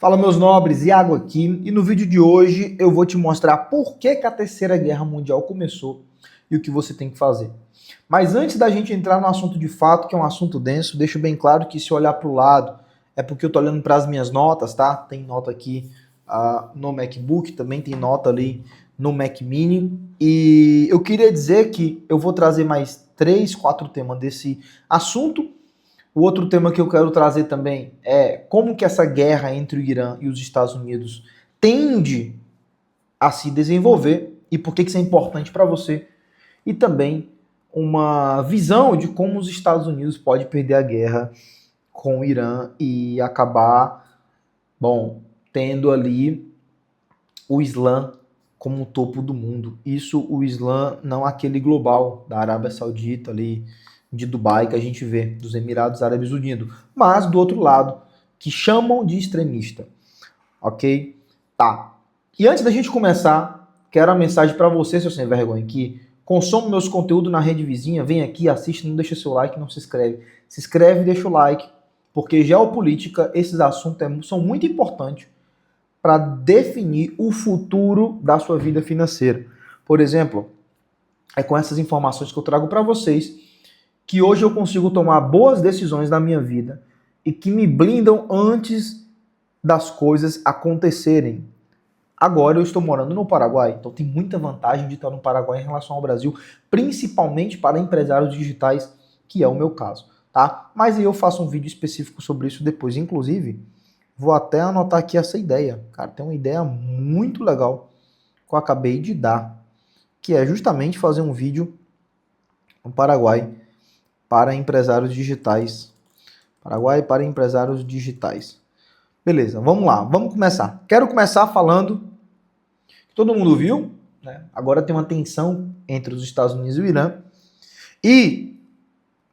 Fala meus nobres, Iago aqui, e no vídeo de hoje eu vou te mostrar por que a Terceira Guerra Mundial começou e o que você tem que fazer. Mas antes da gente entrar no assunto de fato, que é um assunto denso, deixo bem claro que se eu olhar para o lado é porque eu estou olhando para as minhas notas, tá? Tem nota aqui no MacBook, também tem nota ali no Mac Mini, e eu queria dizer que eu vou trazer mais 3, 4 temas desse assunto. O outro tema que eu quero trazer também é como que essa guerra entre o Irã e os Estados Unidos tende a se desenvolver e por que isso é importante para você. E também uma visão de como os Estados Unidos pode perder a guerra com o Irã e acabar, tendo ali o Islã como o topo do mundo. Isso o Islã não aquele global da Arábia Saudita ali, de Dubai, que a gente vê, dos Emirados Árabes Unidos, mas do outro lado, que chamam de extremista, ok? Tá. E antes da gente começar, quero uma mensagem para você, seu sem vergonha, que consome meus conteúdos na rede vizinha, vem aqui, assiste, não deixa seu like, não se inscreve. Se inscreve e deixa o like, porque geopolítica, esses assuntos são muito importantes para definir o futuro da sua vida financeira. Por exemplo, é com essas informações que eu trago para vocês que hoje eu consigo tomar boas decisões na minha vida e que me blindam antes das coisas acontecerem. Agora eu estou morando no Paraguai, então tem muita vantagem de estar no Paraguai em relação ao Brasil, principalmente para empresários digitais, que é o meu caso, tá? Mas eu faço um vídeo específico sobre isso depois, inclusive, vou até anotar aqui essa ideia. Cara, tem uma ideia muito legal que eu acabei de dar, que é justamente fazer um vídeo no Paraguai para empresários digitais. Paraguai para empresários digitais. Beleza, vamos lá, vamos começar. Quero começar falando, todo mundo viu, né? Agora tem uma tensão entre os Estados Unidos e o Irã. E,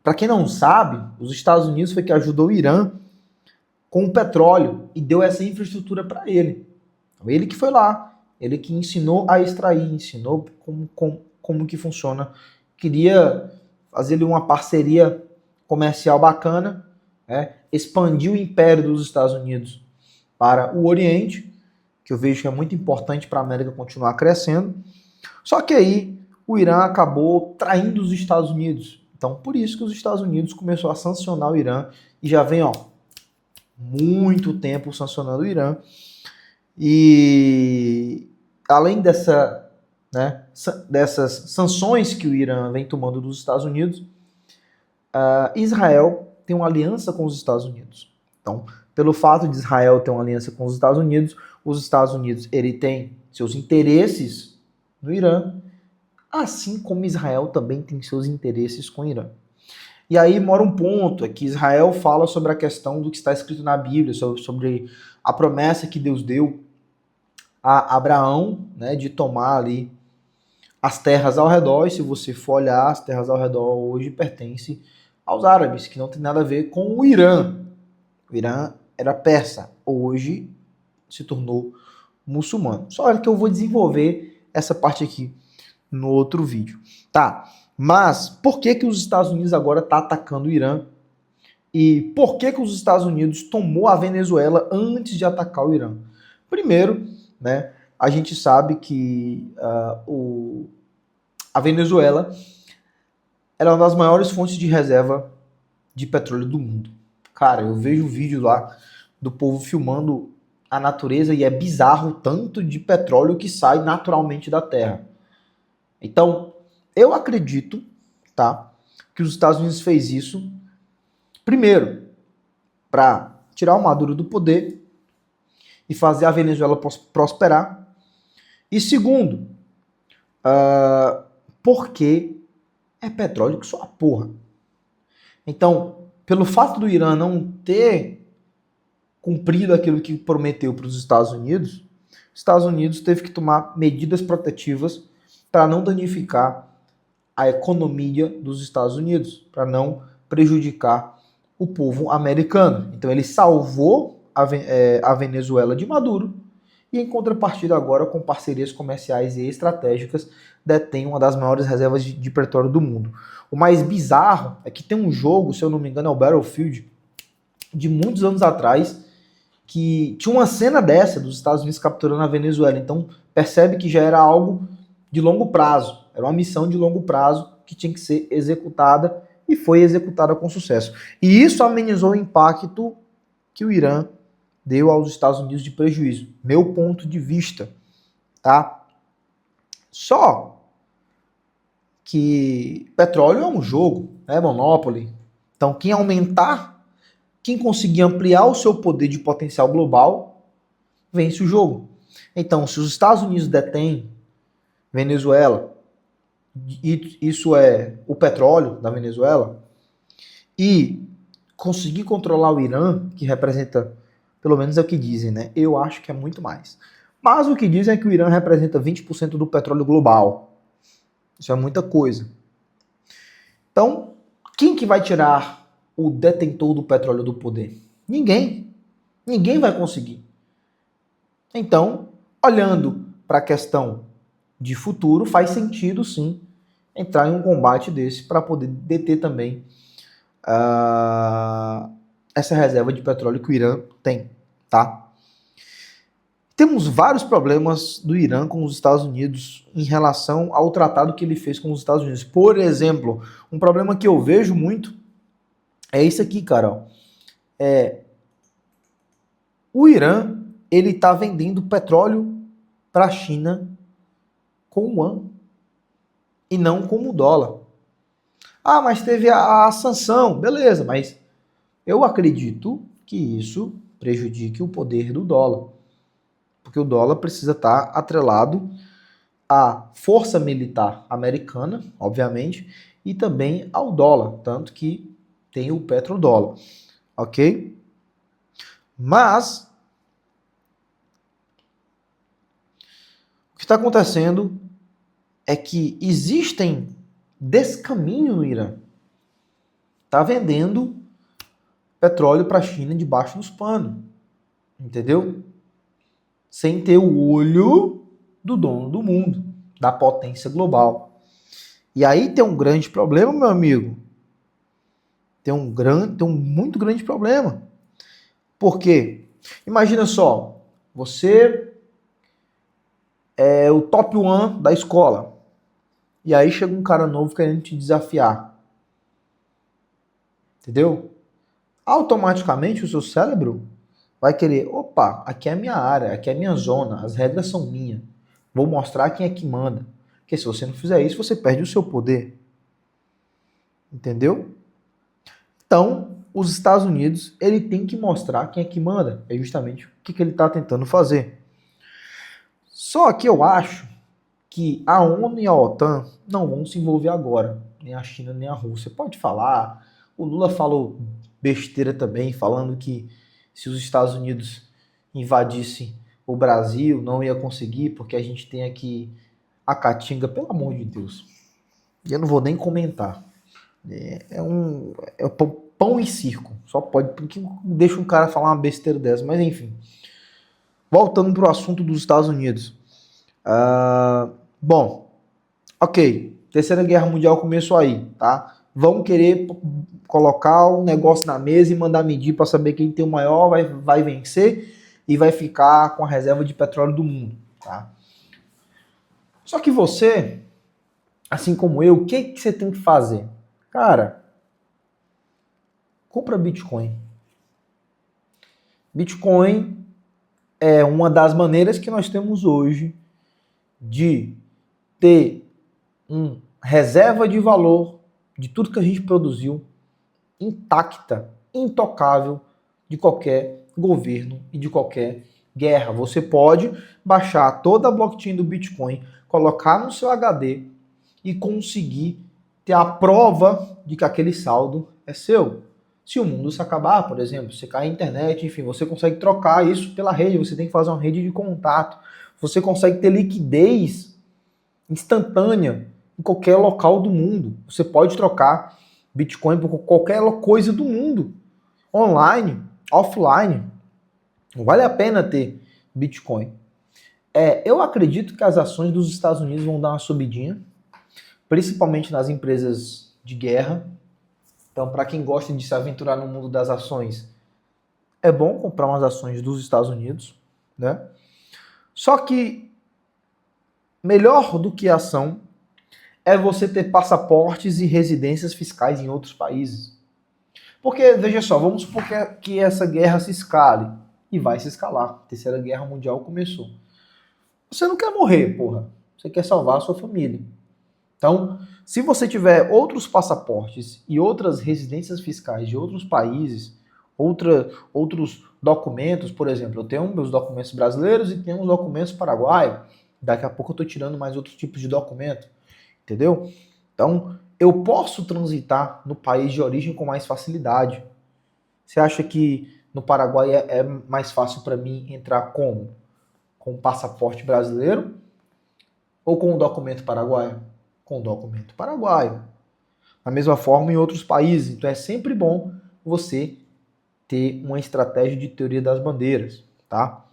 para quem não sabe, os Estados Unidos foi que ajudou o Irã com o petróleo e deu essa infraestrutura para ele. Então, ele que foi lá, ele que ensinou a extrair, ensinou como que funciona. Queria fazer ali uma parceria comercial bacana, expandir o império dos Estados Unidos para o Oriente, que eu vejo que é muito importante para a América continuar crescendo. Só que aí o Irã acabou traindo os Estados Unidos. Então, por isso que os Estados Unidos começou a sancionar o Irã e já vem, muito tempo sancionando o Irã. E além dessas sanções que o Irã vem tomando dos Estados Unidos, Israel tem uma aliança com os Estados Unidos. Então, pelo fato de Israel ter uma aliança com os Estados Unidos ele tem seus interesses no Irã, assim como Israel também tem seus interesses com o Irã. E aí mora um ponto, é que Israel fala sobre a questão do que está escrito na Bíblia, sobre a promessa que Deus deu a Abraão, né, de tomar ali as terras ao redor, e se você for olhar, as terras ao redor hoje pertencem aos árabes, que não tem nada a ver com o Irã. O Irã era persa, hoje se tornou muçulmano. Só que eu vou desenvolver essa parte aqui no outro vídeo. Tá, mas por que os Estados Unidos agora está atacando o Irã? E por que os Estados Unidos tomou a Venezuela antes de atacar o Irã? Primeiro, né, a gente sabe que a Venezuela é uma das maiores fontes de reserva de petróleo do mundo. Cara, eu vejo o vídeo lá do povo filmando a natureza e é bizarro o tanto de petróleo que sai naturalmente da terra. Então, eu acredito, tá, que os Estados Unidos fez isso, primeiro, para tirar o Maduro do poder e fazer a Venezuela prosperar. E segundo, porque é petróleo que só a porra. Então, pelo fato do Irã não ter cumprido aquilo que prometeu para os Estados Unidos teve que tomar medidas protetivas para não danificar a economia dos Estados Unidos, para não prejudicar o povo americano. Então ele salvou a Venezuela de Maduro e, em contrapartida, agora com parcerias comerciais e estratégicas, detém uma das maiores reservas de petróleo do mundo. O mais bizarro é que tem um jogo, se eu não me engano é o Battlefield, de muitos anos atrás, que tinha uma cena dessa dos Estados Unidos capturando a Venezuela. Então percebe que já era algo de longo prazo, era uma missão de longo prazo que tinha que ser executada e foi executada com sucesso. E isso amenizou o impacto que o Irã deu aos Estados Unidos de prejuízo. Meu ponto de vista, tá? Só que petróleo é um jogo, é Monopoly. Então quem aumentar, quem conseguir ampliar o seu poder de potencial global, vence o jogo. Então, se os Estados Unidos detêm Venezuela, isso é o petróleo da Venezuela, e conseguir controlar o Irã, que representa, pelo menos é o que dizem, né? Eu acho que é muito mais. Mas o que dizem é que o Irã representa 20% do petróleo global. Isso é muita coisa. Então, quem que vai tirar o detentor do petróleo do poder? Ninguém. Ninguém vai conseguir. Então, olhando para a questão de futuro, faz sentido sim entrar em um combate desse para poder deter também essa reserva de petróleo que o Irã tem, tá? Temos vários problemas do Irã com os Estados Unidos em relação ao tratado que ele fez com os Estados Unidos. Por exemplo, um problema que eu vejo muito é isso aqui, cara. O Irã, ele tá vendendo petróleo para a China com o yuan e não como o dólar. Ah, mas teve a sanção. Beleza, mas eu acredito que isso prejudique o poder do dólar. Porque o dólar precisa estar atrelado à força militar americana, obviamente, e também ao dólar, tanto que tem o petrodólar, ok? Mas o que está acontecendo é que existem descaminho no Irã. Está vendendo petróleo para a China debaixo dos panos, entendeu? Sem ter o olho do dono do mundo, da potência global. E aí tem um grande problema, meu amigo. Tem um muito grande problema. Por quê? Imagina só, você é o top 1 da escola. E aí chega um cara novo querendo te desafiar. Entendeu? Automaticamente o seu cérebro vai querer, opa, aqui é a minha área, aqui é a minha zona, as regras são minhas. Vou mostrar quem é que manda. Porque se você não fizer isso, você perde o seu poder. Entendeu? Então, os Estados Unidos, ele tem que mostrar quem é que manda. É justamente o que ele está tentando fazer. Só que eu acho que a ONU e a OTAN não vão se envolver agora. Nem a China, nem a Rússia. Pode falar. O Lula falou besteira também, falando que se os Estados Unidos invadissem o Brasil, não ia conseguir, porque a gente tem aqui a Caatinga, pelo amor de Deus. E eu não vou nem comentar. É pão e circo. Só pode, porque deixa um cara falar uma besteira dessa. Mas enfim. Voltando para o assunto dos Estados Unidos. Bom, ok. Terceira Guerra Mundial começou aí, tá? Vão querer colocar um negócio na mesa e mandar medir para saber quem tem o maior vai vencer e vai ficar com a reserva de petróleo do mundo, tá? Só que você, assim como eu, o que você tem que fazer? Cara, compra Bitcoin. Bitcoin é uma das maneiras que nós temos hoje de ter uma reserva de valor de tudo que a gente produziu intacta, intocável de qualquer governo e de qualquer guerra. Você pode baixar toda a blockchain do Bitcoin, colocar no seu HD e conseguir ter a prova de que aquele saldo é seu. Se o mundo se acabar, por exemplo, se cair a internet, enfim, você consegue trocar isso pela rede, você tem que fazer uma rede de contato, você consegue ter liquidez instantânea em qualquer local do mundo. Você pode trocar Bitcoin por qualquer coisa do mundo, online, offline. Vale a pena ter Bitcoin. Eu acredito que as ações dos Estados Unidos vão dar uma subidinha, principalmente nas empresas de guerra. Então, para quem gosta de se aventurar no mundo das ações, É bom comprar umas ações dos Estados Unidos, né? Só que melhor do que ação é você ter passaportes e residências fiscais em outros países. Porque, veja só, vamos supor que essa guerra se escale. E vai se escalar. A Terceira Guerra Mundial começou. Você não quer morrer, porra. Você quer salvar a sua família. Então, se você tiver outros passaportes e outras residências fiscais de outros países, outros documentos, por exemplo, eu tenho meus documentos brasileiros e tenho os documentos paraguaios. Daqui a pouco eu estou tirando mais outros tipos de documento. Entendeu? Então, eu posso transitar no país de origem com mais facilidade. Você acha que no Paraguai é mais fácil para mim entrar como? Com o passaporte brasileiro ou com o documento paraguaio? Com o documento paraguaio. Da mesma forma em outros países. Então é sempre bom você ter uma estratégia de teoria das bandeiras, tá?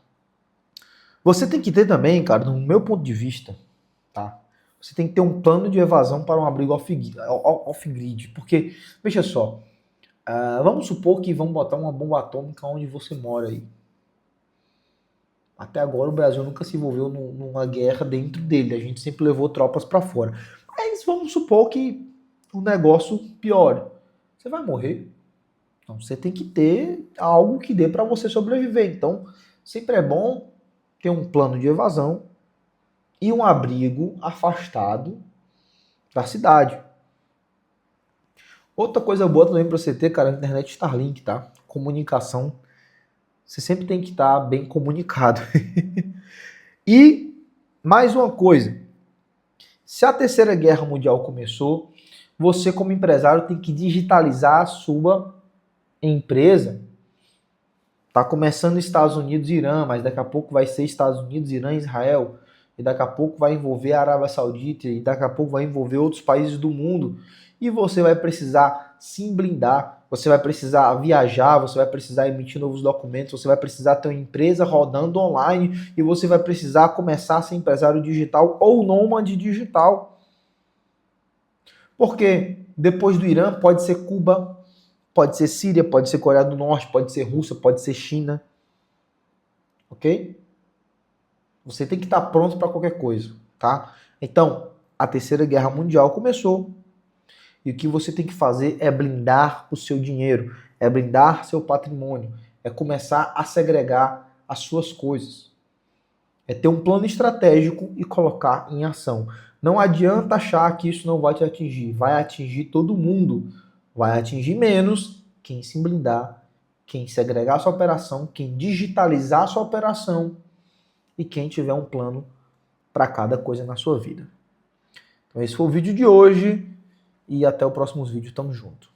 Você tem que ter também, cara, no meu ponto de vista, tá? Você tem que ter um plano de evasão para um abrigo off-grid. Porque, veja só, vamos supor que vão botar uma bomba atômica onde você mora aí. Até agora o Brasil nunca se envolveu numa guerra dentro dele. A gente sempre levou tropas para fora. Mas vamos supor que o negócio piore. Você vai morrer. Então você tem que ter algo que dê para você sobreviver. Então sempre é bom ter um plano de evasão e um abrigo afastado da cidade. Outra coisa boa também para você ter, cara, a internet Starlink, tá? Comunicação. Você sempre tem que estar bem comunicado. E mais uma coisa. Se a Terceira Guerra Mundial começou, você como empresário tem que digitalizar a sua empresa. Tá começando Estados Unidos e Irã, mas daqui a pouco vai ser Estados Unidos, Irã e Israel. E daqui a pouco vai envolver a Arábia Saudita, e daqui a pouco vai envolver outros países do mundo. E você vai precisar se blindar, você vai precisar viajar, você vai precisar emitir novos documentos, você vai precisar ter uma empresa rodando online e você vai precisar começar a ser empresário digital ou nômade digital. Porque depois do Irã pode ser Cuba, pode ser Síria, pode ser Coreia do Norte, pode ser Rússia, pode ser China. Ok? Você tem que estar pronto para qualquer coisa, tá? Então, a Terceira Guerra Mundial começou e o que você tem que fazer é blindar o seu dinheiro, é blindar seu patrimônio, é começar a segregar as suas coisas. É ter um plano estratégico e colocar em ação. Não adianta achar que isso não vai te atingir. Vai atingir todo mundo. Vai atingir menos quem se blindar, quem segregar sua operação, quem digitalizar sua operação e quem tiver um plano para cada coisa na sua vida. Então esse foi o vídeo de hoje e até o próximo vídeo. Tamo junto.